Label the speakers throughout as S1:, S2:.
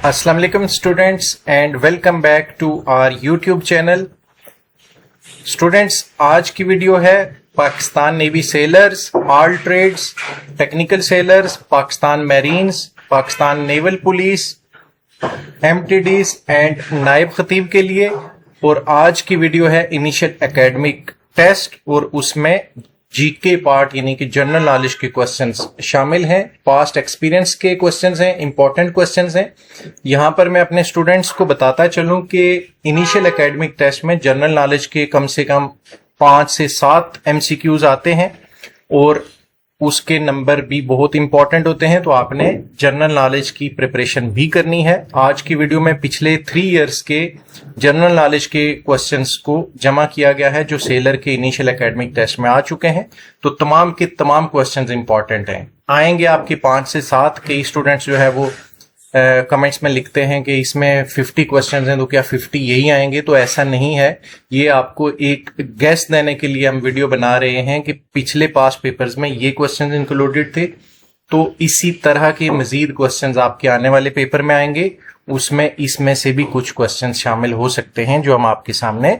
S1: अस्सलाम वालेकुम students and welcome back to our YouTube channel. Students, आज की वीडियो है Pakistan navy sailors, all trades, technical sailors, Pakistan marines, Pakistan naval police, MTDs and नायब खतीब के लिए। और आज की वीडियो है इनिशियल एकेडमिक टेस्ट और उसमें जीके पार्ट यानी कि जनरल नॉलेज के क्वेश्चंस शामिल हैं, पास्ट एक्सपीरियंस के क्वेश्चंस हैं, इंपॉर्टेंट क्वेश्चंस हैं। यहां पर मैं अपने स्टूडेंट्स को बताता चलूं कि इनिशियल एकेडमिक टेस्ट में जनरल नॉलेज के कम से कम 5 से 7 एमसीक्यूज आते हैं और उसके नंबर भी बहुत इंपॉर्टेंट होते हैं, तो आपने जनरल नॉलेज की प्रिपरेशन भी करनी है। आज की वीडियो में पिछले 3 इयर्स के जनरल नॉलेज के क्वेश्चंस को जमा किया गया है जो सेलर के इनिशियल एकेडमिक टेस्ट में आ चुके हैं, तो तमाम के तमाम क्वेश्चंस इंपॉर्टेंट हैं। आएंगे आपके 5 से 7। कई स्टूडेंट्स जो है वो कमेंट्स में लिखते हैं कि इसमें 50 क्वेश्चंस हैं तो क्या 50 यही आएंगे, तो ऐसा नहीं है। ये आपको एक गेस देने के लिए हम वीडियो बना रहे हैं कि पिछले पास पेपर्स में ये क्वेश्चंस इंक्लूडेड थे, तो इसी तरह के मजीद क्वेश्चंस आपके आने वाले पेपर में आएंगे, उसमें इसमें से भी कुछ क्वेश्चंस शामिल हो सकते हैं जो हम आपके सामने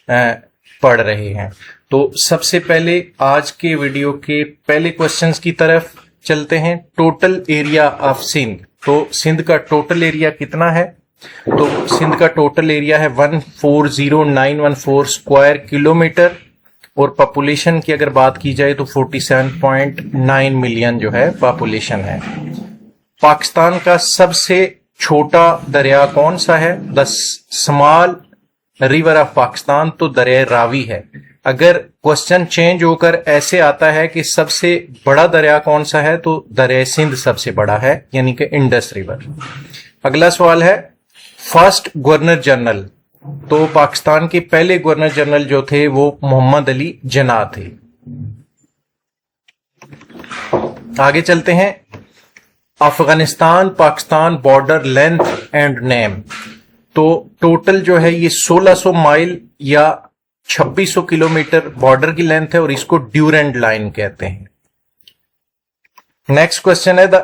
S1: पढ़ रहे हैं। तो सबसे पहले आज के वीडियो के पहले क्वेश्चंस की तरफ चलते हैं। टोटल एरिया ऑफ सिंध, तो सिंध का टोटल एरिया कितना है? तो सिंध का टोटल एरिया है 140914 स्क्वायर किलोमीटर और पॉपुलेशन की अगर बात की जाए तो 47.9 मिलियन जो है पॉपुलेशन है। पाकिस्तान का सबसे छोटा दरिया कौन सा है? The small river of Pakistan, तो दरिया रावी है। अगर क्वेश्चन चेंज होकर ऐसे आता है कि सबसे बड़ा दरिया कौन सा है, तो दरिया सिंध सबसे बड़ा है, यानी कि इंडस रिवर। अगला सवाल है फर्स्ट गवर्नर जनरल, तो पाकिस्तान के पहले गवर्नर जनरल जो थे वो मोहम्मद अली जिन्ना थे। आगे चलते हैं। Afghanistan Pakistan border length and name, तो टोटल जो है ये 1600 माइल या 2600 किलोमीटर बॉर्डर की लेंथ है और इसको ड्यूरेंट लाइन कहते हैं। नेक्स्ट क्वेश्चन है the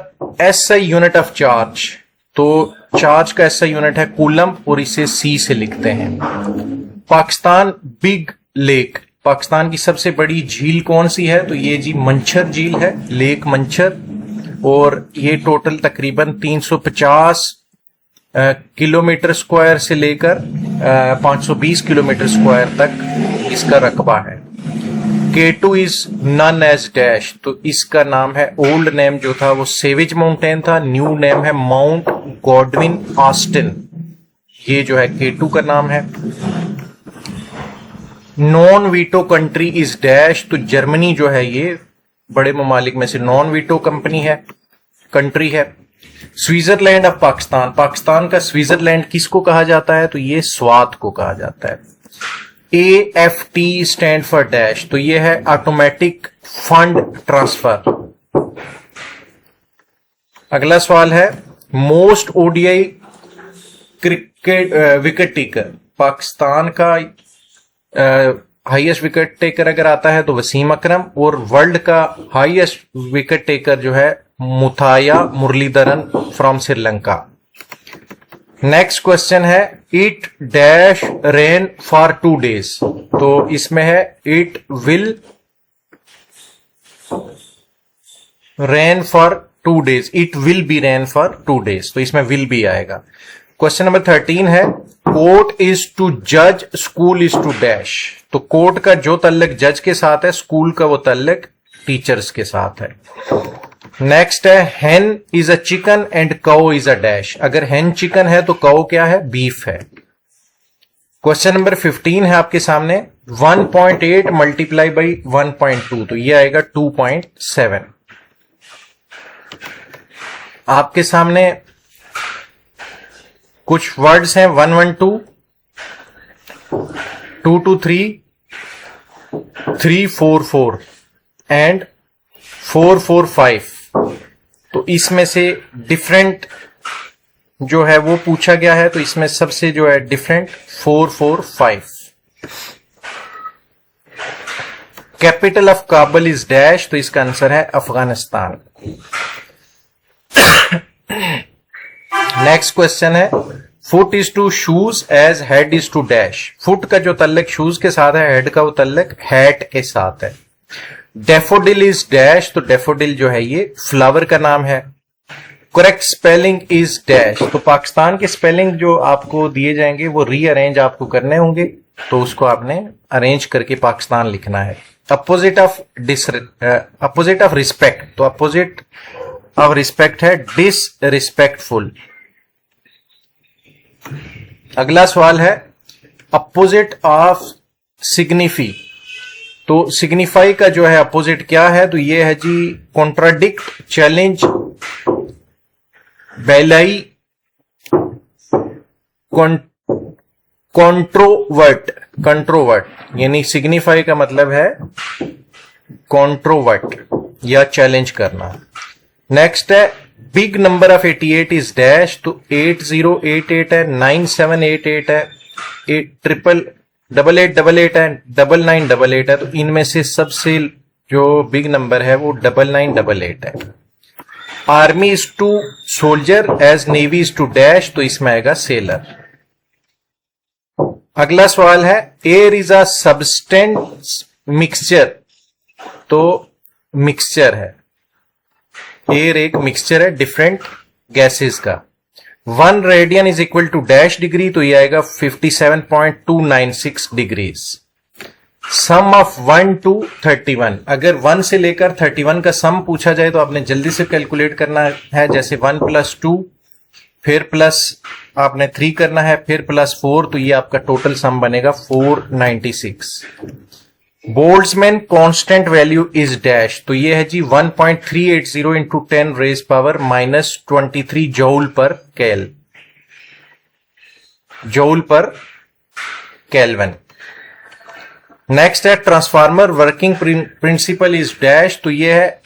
S1: SI unit of charge, तो चार्ज का एसआई यूनिट है कूलम और इसे सी से लिखते हैं। पाकिस्तान बिग लेक, पाकिस्तान की सबसे बड़ी झील कौन सी है? तो ये जी मंछर झील है, लेक मंछर, और ये टोटल तकरीबन 350 किलोमीटर स्क्वायर से लेकर 520 किलोमीटर स्क्वायर तक इसका रकबा है। K2 is none as dash, तो इसका नाम है, ओल्ड नेम जो था वो सेविज माउंटेन था, न्यू नेम है माउंट गॉडविन ऑस्टिन, ये जो है K2 का नाम है। Non veto country is dash, तो जर्मनी जो है ये बड़े ममालिक में से नॉन वीटो कंट्री है। स्विट्जरलैंड ऑफ पाकिस्तान, पाकिस्तान का स्विट्जरलैंड किसको कहा जाता है? तो ये स्वात को कहा जाता है। AFT स्टैंड फॉर डैश, तो ये है ऑटोमेटिक फंड ट्रांसफर। अगला सवाल है most ODI cricket wicket taker, Pakistan का हाईएस्ट विकेट टेकर अगर आता है तो वसीम अकरम, और वर्ल्ड का हाईएस्ट विकेट टेकर जो है Muthiah Muralidaran from Sri Lanka. Next question है it dash rain for 2 days, तो इसमें है it will rain for 2 days, it will be rain for 2 days, तो इसमें विल भी आएगा। क्वेश्चन नंबर 13 है कोर्ट इज टू जज स्कूल इज टू डैश, तो कोर्ट का जो तल्लक जज के साथ है, स्कूल का वो तल्लक टीचर्स के साथ है। नेक्स्ट है हेन is a chicken and cow is a dash, अगर हेन चिकन है तो काउ क्या है? बीफ है। क्वेश्चन नंबर 15 है आपके सामने 1.8 मल्टीप्लाई बाई 1.2, तो ये आएगा 2.7। आपके सामने कुछ वर्ड्स हैं 112, 223, 344 एंड 445, तो इसमें से डिफरेंट जो है वो पूछा गया है, तो इसमें सबसे जो है different 445। Capital of Kabul is dash, तो इसका आंसर है अफगानिस्तान। नेक्स्ट क्वेश्चन है foot is to shoes as head is to dash. Foot का जो तल्लक शूज के साथ है, हेड का वो तल्लक हैट के साथ है। डेफोडिल इज डैश, तो डेफोडिल जो है ये फ्लावर का नाम है। करेक्ट स्पेलिंग इज डैश, तो पाकिस्तान के स्पेलिंग जो आपको दिए जाएंगे वो रीअरेंज आपको करने होंगे, तो उसको आपने अरेंज करके पाकिस्तान लिखना है। अपोजिट ऑफ रिस्पेक्ट, तो अपोजिट ऑफ रिस्पेक्ट है डिसरिस्पेक्टफुल। अगला सवाल है अपोजिट ऑफ सिग्निफी, तो सिग्निफाई का जो है अपोजिट क्या है, तो ये है जी कॉन्ट्राडिक्ट, चैलेंज, बेलाई, कॉन्ट्रोवर्ट। कंट्रोवर्ट यानी सिग्निफाई का मतलब है कॉन्ट्रोवर्ट या चैलेंज करना। नेक्स्ट है big number of 88 is dash, तो 8088 है, 9788 है, 8888 है, 9988 है, तो इनमें से सबसे जो बिग नंबर है वो 9988 है। Army is to soldier as navy is to dash, तो इसमें आएगा सेलर। अगला सवाल है air is a substance mixture, तो मिक्सचर है, एयर एक मिक्सचर है डिफरेंट गैसेस का। 1 radian is equal to dash degree, तो ये आएगा 57.296 डिग्रीज। सम ऑफ 1 to 31, अगर 1 से लेकर 31 का सम पूछा जाए तो आपने जल्दी से कैलकुलेट करना है, जैसे 1 + 2 फिर प्लस आपने 3 करना है, फिर +4, तो ये आपका टोटल सम बनेगा 496। Boltzmann constant value is dash, तो ये है जी 1.380 इंटू 10 रेज पावर -23 जूल पर केल्विन। नेक्स्ट है transformer working principle is dash, तो ये है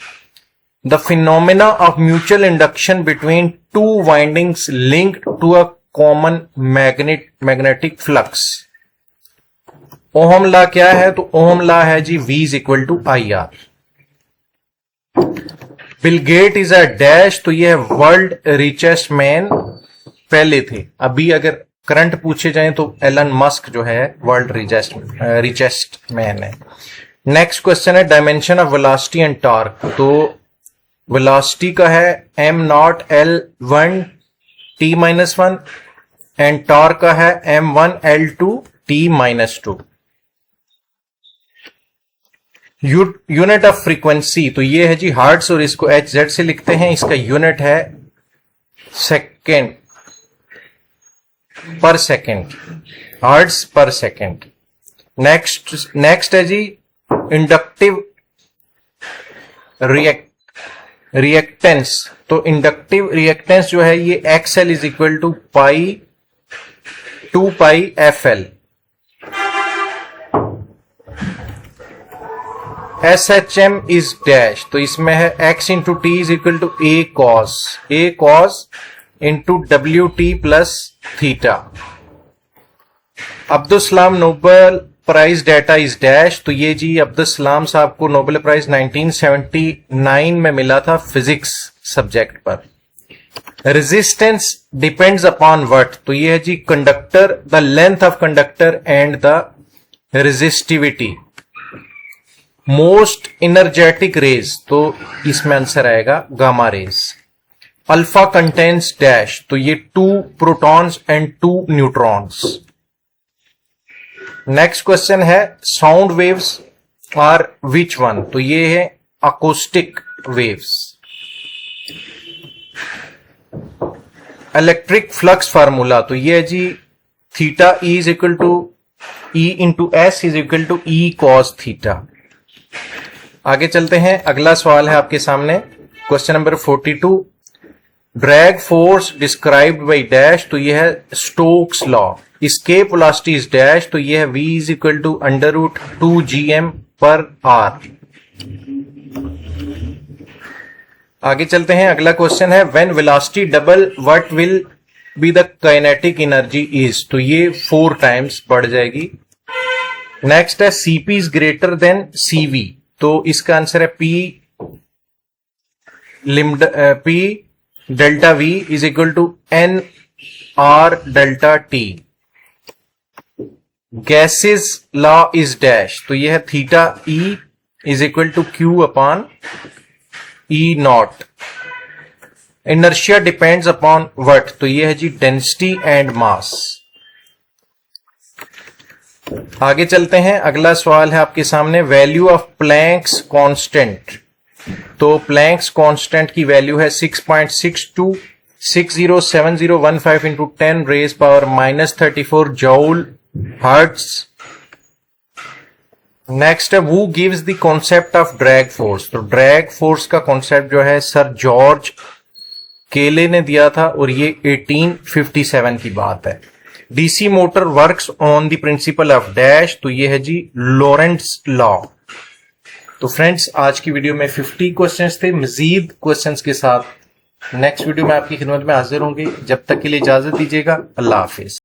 S1: the phenomena of mutual induction between two windings linked to a common magnetic flux. Ohm law क्या है, तो ओहम लॉ है जी V is equal to IR। Bill Gate is a dash, तो ये है वर्ल्ड रिचेस्ट मैन पहले थे, अभी अगर करंट पूछे जाएं तो एलन मस्क जो है वर्ल्ड रिचेस्ट मैन है। नेक्स्ट क्वेश्चन है dimension of velocity and torque, तो वेलोसिटी का है m0 L1 t-1 and torque का है m1 L2 t-2। Unit of frequency, तो ये है जी हर्ट्ज और इसको HZ से लिखते हैं, इसका यूनिट है सेकेंड पर सेकेंड, हर्ट्ज पर सेकेंड। नेक्स्ट है जी इंडक्टिव रिएक्टेंस, तो इंडक्टिव रिएक्टेंस जो है ये XL is equal to 2πfL। SHM is dash, तो इसमें है x into t is equal to a cos into WT plus theta. Abdul Salam Nobel prize data is dash, तो ये जी अब्दुल सलाम साहब को नोबेल प्राइज 1979 में मिला था फिजिक्स सब्जेक्ट पर। रेजिस्टेंस डिपेंड्स अपॉन व्हाट, तो ये है जी conductor, the length of conductor and the resistivity. Most energetic rays, तो इसमें आंसर आएगा gamma rays. Alpha contains dash, तो ये 2 protons and 2 neutrons. Next question है sound waves are which one, तो ये है acoustic waves. Electric flux formula, तो ये है जी theta E is equal to E into S is equal to E cos theta. आगे चलते हैं, अगला सवाल है आपके सामने question number 42। Drag force described by dash, तो यह है Stokes law. Escape velocity is dash, तो यह है v is equal to √2gm पर आर। आगे चलते हैं, अगला क्वेश्चन है when velocity double what will be the kinetic energy is, तो ये 4 टाइम्स बढ़ जाएगी। नेक्स्ट है Cp is greater than Cv, तो इसका आंसर है P delta V is equal to N R delta T। Gases law is dash, तो यह है theta E is equal to Q upon E naught. Inertia depends upon what, तो यह है जी density and mass. आगे चलते हैं, अगला सवाल है आपके सामने, वैल्यू ऑफ प्लैंक्स कांस्टेंट। तो प्लैंक्स कांस्टेंट की वैल्यू है 6.62607015 into 10 raise power -34 joule hertz. Next है, who gives the concept of drag force. तो ड्रैग फोर्स का कॉन्सेप्ट जो है सर जॉर्ज केले ने दिया था और ये 1857 की बात है। DC motor works on the principle of dash, तो ये है जी लॉरेंट्स लॉ। तो फ्रेंड्स, आज की वीडियो में 50 क्वेश्चंस थे। मजीद क्वेश्चंस के साथ नेक्स्ट वीडियो में आपकी खिदमत में हाजिर होंगे। जब तक के लिए इजाजत दीजिएगा। अल्लाह हाफिज।